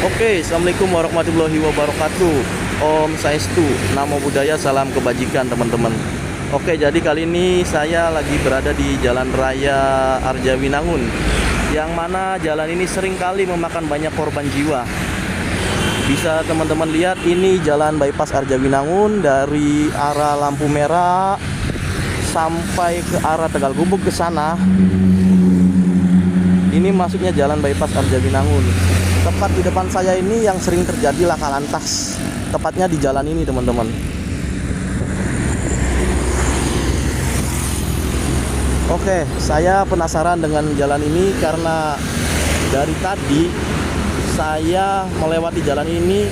Oke, assalamualaikum warahmatullahi wabarakatuh. Om Saestu, Namo Buddhaya, salam kebajikan teman-teman. Oke, jadi kali ini saya lagi berada di Jalan Raya Arjawinangun, yang mana jalan ini sering kali memakan banyak korban jiwa. Bisa teman-teman lihat, ini jalan bypass Arjawinangun dari arah lampu merah sampai ke arah Tegal Gubuk ke sana. Ini masuknya jalan bypass Arjawinangun. Tepat di depan saya ini yang sering terjadi laka lantas. Tepatnya di jalan ini, teman-teman. Oke, saya penasaran dengan jalan ini karena dari tadi saya melewati jalan ini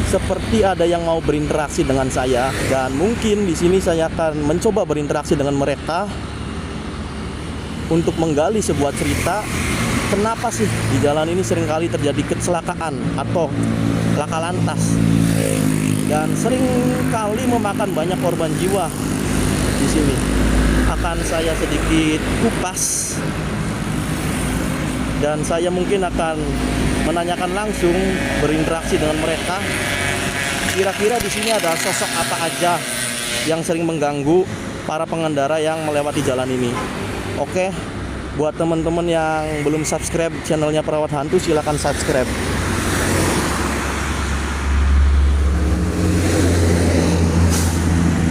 seperti ada yang mau berinteraksi dengan saya, dan mungkin di sini saya akan mencoba berinteraksi dengan mereka untuk menggali sebuah cerita. Kenapa sih di jalan ini seringkali terjadi kecelakaan atau laka lantas, dan seringkali memakan banyak korban jiwa di sini. Akan saya sedikit kupas, dan saya mungkin akan menanyakan langsung, berinteraksi dengan mereka. Kira-kira di sini ada sosok apa aja yang sering mengganggu para pengendara yang melewati jalan ini. Oke, buat teman-teman yang belum subscribe channelnya Perawat Hantu, silahkan subscribe.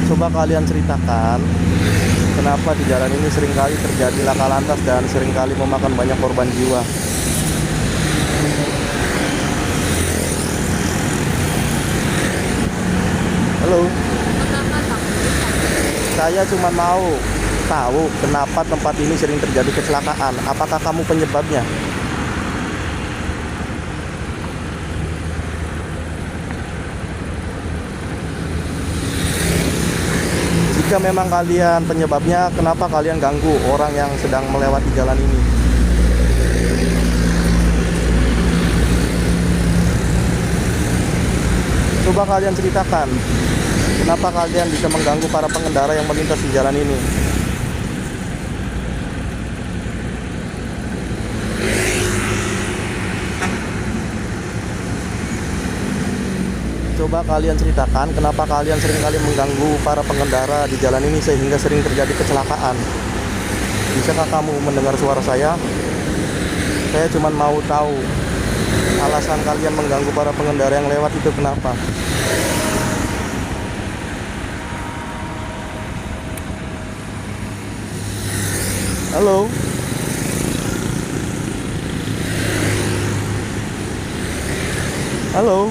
Coba kalian ceritakan, kenapa di jalan ini seringkali terjadi laka lantas dan seringkali memakan banyak korban jiwa. Halo. Saya cuma mau tahu kenapa tempat ini sering terjadi kecelakaan. Apakah kamu penyebabnya? Jika memang kalian penyebabnya, kenapa kalian ganggu orang yang sedang melewati jalan ini? Coba kalian ceritakan, kenapa kalian bisa mengganggu para pengendara yang melintas di jalan ini? Coba kalian ceritakan, kenapa kalian sering kali mengganggu para pengendara di jalan ini sehingga sering terjadi kecelakaan. Bisakah kamu mendengar suara saya? Saya cuma mau tahu alasan kalian mengganggu para pengendara yang lewat itu kenapa. Halo. Halo.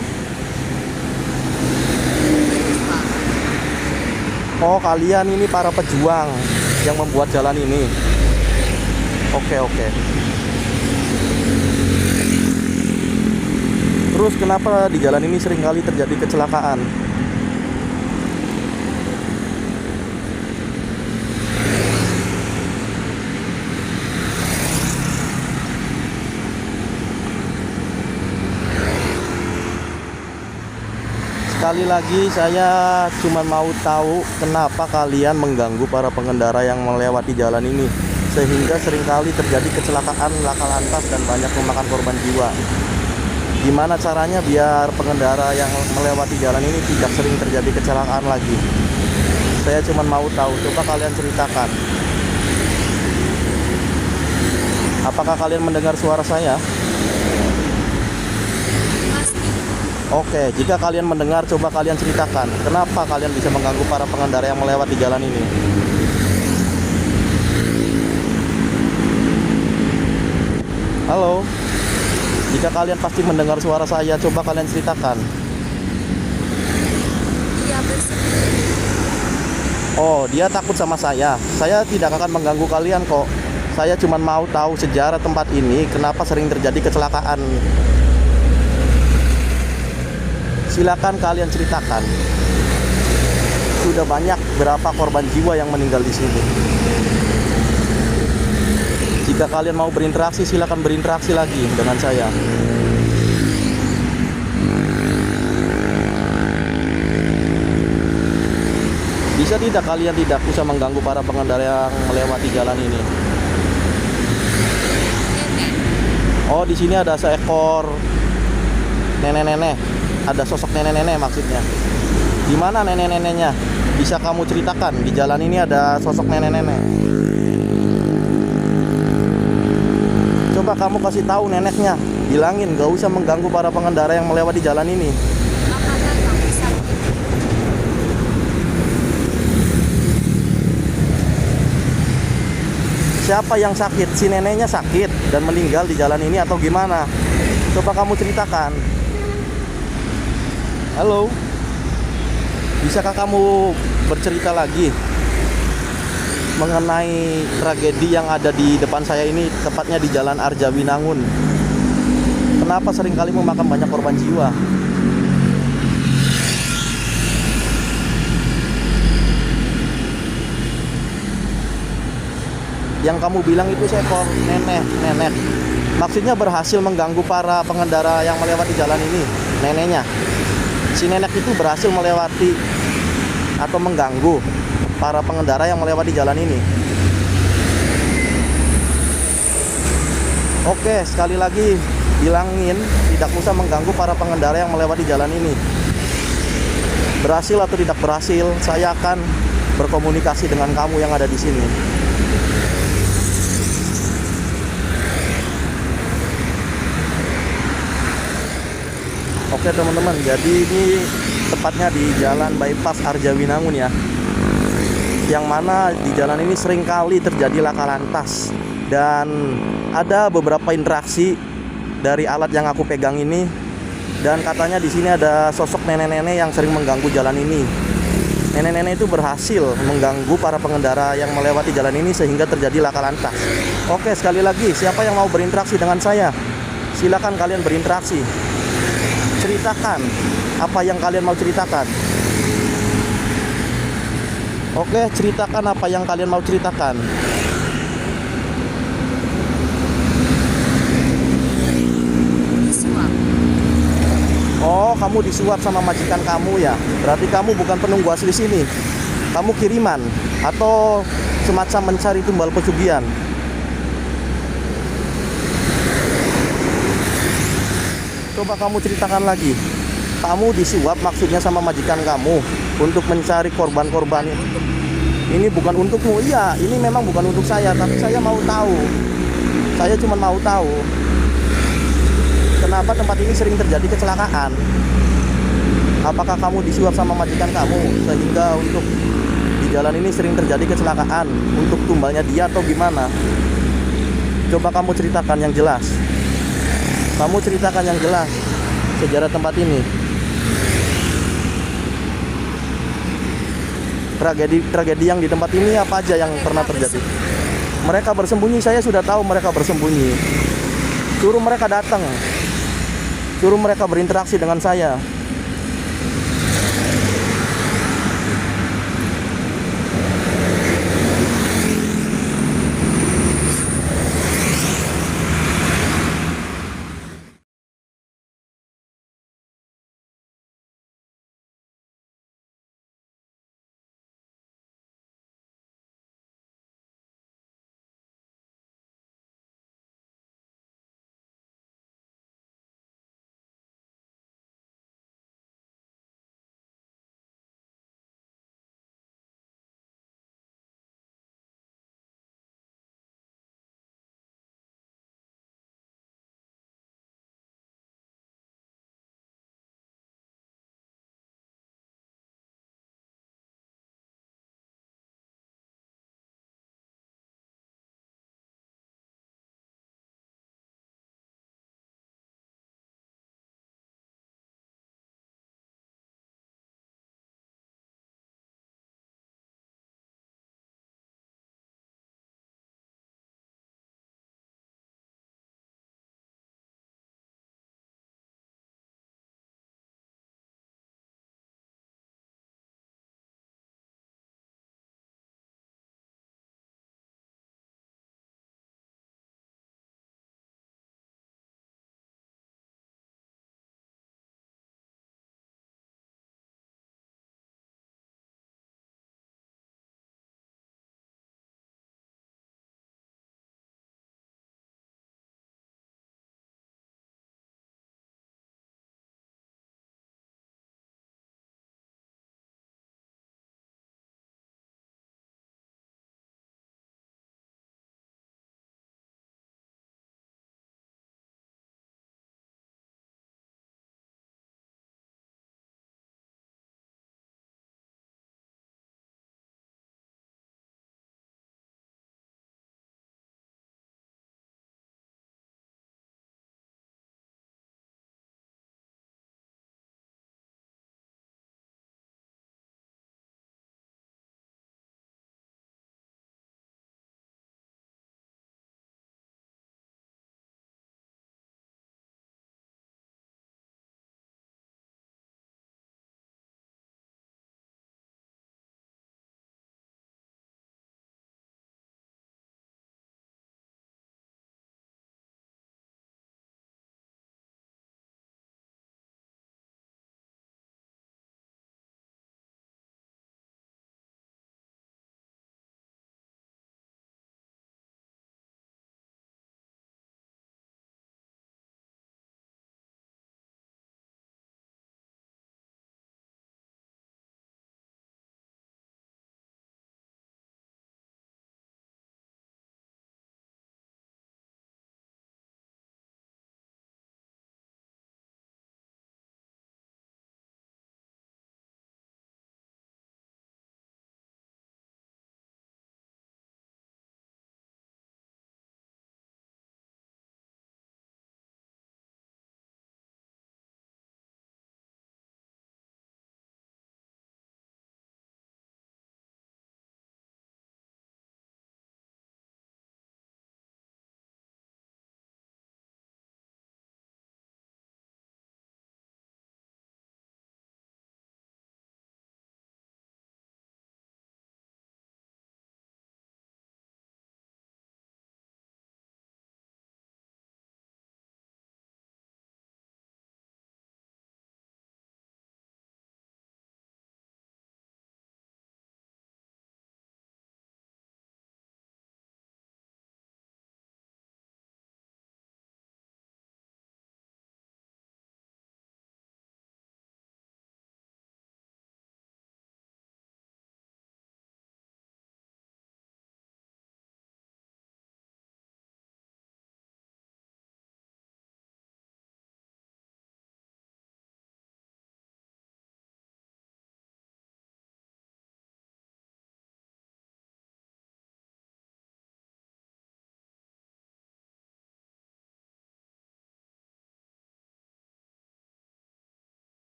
Oh, kalian ini para pejuang yang membuat jalan ini. Oke. Terus kenapa di jalan ini sering kali terjadi kecelakaan? Sekali lagi saya cuma mau tahu kenapa kalian mengganggu para pengendara yang melewati jalan ini sehingga seringkali terjadi kecelakaan, laka lantas, dan banyak memakan korban jiwa. Gimana caranya biar pengendara yang melewati jalan ini tidak sering terjadi kecelakaan lagi? Saya cuma mau tahu, coba kalian ceritakan. Apakah kalian mendengar suara saya? Oke, jika kalian mendengar, coba kalian ceritakan, kenapa kalian bisa mengganggu para pengendara yang melewati jalan ini? Halo, jika kalian pasti mendengar suara saya, coba kalian ceritakan. Oh, dia takut sama saya. Saya tidak akan mengganggu kalian kok. Saya cuma mau tahu sejarah tempat ini, kenapa sering terjadi kecelakaan. Silakan kalian ceritakan. Sudah banyak berapa korban jiwa yang meninggal di sini. Jika kalian mau berinteraksi, silakan berinteraksi lagi dengan saya. Bisa tidak kalian tidak usah mengganggu para pengendara yang melewati jalan ini? Oh, di sini ada seekor nenek-nenek. Ada sosok nenek-nenek maksudnya. Di mana nenek-neneknya? Bisa kamu ceritakan, di jalan ini ada sosok nenek-nenek. Coba kamu kasih tahu neneknya, bilangin gak usah mengganggu para pengendara yang melewati jalan ini. Siapa yang sakit? Si neneknya sakit dan meninggal di jalan ini atau gimana? Coba kamu ceritakan. Halo, bisakah kamu bercerita lagi mengenai tragedi yang ada di depan saya ini, tepatnya di Jalan Arjawinangun? Kenapa seringkali memakan banyak korban jiwa? Yang kamu bilang itu seekor nenek. Maksudnya berhasil mengganggu para pengendara yang melewati jalan ini, neneknya. Si nenek itu berhasil melewati atau mengganggu para pengendara yang melewati jalan ini. Oke, sekali lagi bilangin tidak usah mengganggu para pengendara yang melewati jalan ini. Berhasil atau tidak berhasil, saya akan berkomunikasi dengan kamu yang ada di sini. Oke teman-teman, jadi ini tepatnya di Jalan Bypass Arjawinangun ya. Yang mana di jalan ini seringkali terjadi laka lantas. Dan ada beberapa interaksi dari alat yang aku pegang ini. Dan katanya di sini ada sosok nenek-nenek yang sering mengganggu jalan ini. Nenek-nenek itu berhasil mengganggu para pengendara yang melewati jalan ini sehingga terjadi laka lantas. Oke, sekali lagi, siapa yang mau berinteraksi dengan saya? Silakan kalian berinteraksi. Ceritakan apa yang kalian mau ceritakan. Oke, ceritakan apa yang kalian mau ceritakan. Oh, kamu disuap sama majikan kamu ya. Berarti kamu bukan penunggu asli sini. Kamu kiriman atau semacam mencari tumbal pesugihan. Coba kamu ceritakan lagi. Kamu disuap maksudnya sama majikan kamu untuk mencari korban-korban ini. Ini bukan untukmu. Iya, ini memang bukan untuk saya, tapi saya mau tahu. Saya cuma mau tahu kenapa tempat ini sering terjadi kecelakaan. Apakah kamu disuap sama majikan kamu sehingga untuk di jalan ini sering terjadi kecelakaan untuk tumbalnya dia atau gimana? Coba kamu ceritakan yang jelas. Kamu ceritakan yang jelas sejarah tempat ini. Tragedi yang di tempat ini apa aja yang pernah terjadi? Mereka bersembunyi, saya sudah tahu mereka bersembunyi. Suruh mereka datang. Suruh mereka berinteraksi dengan saya.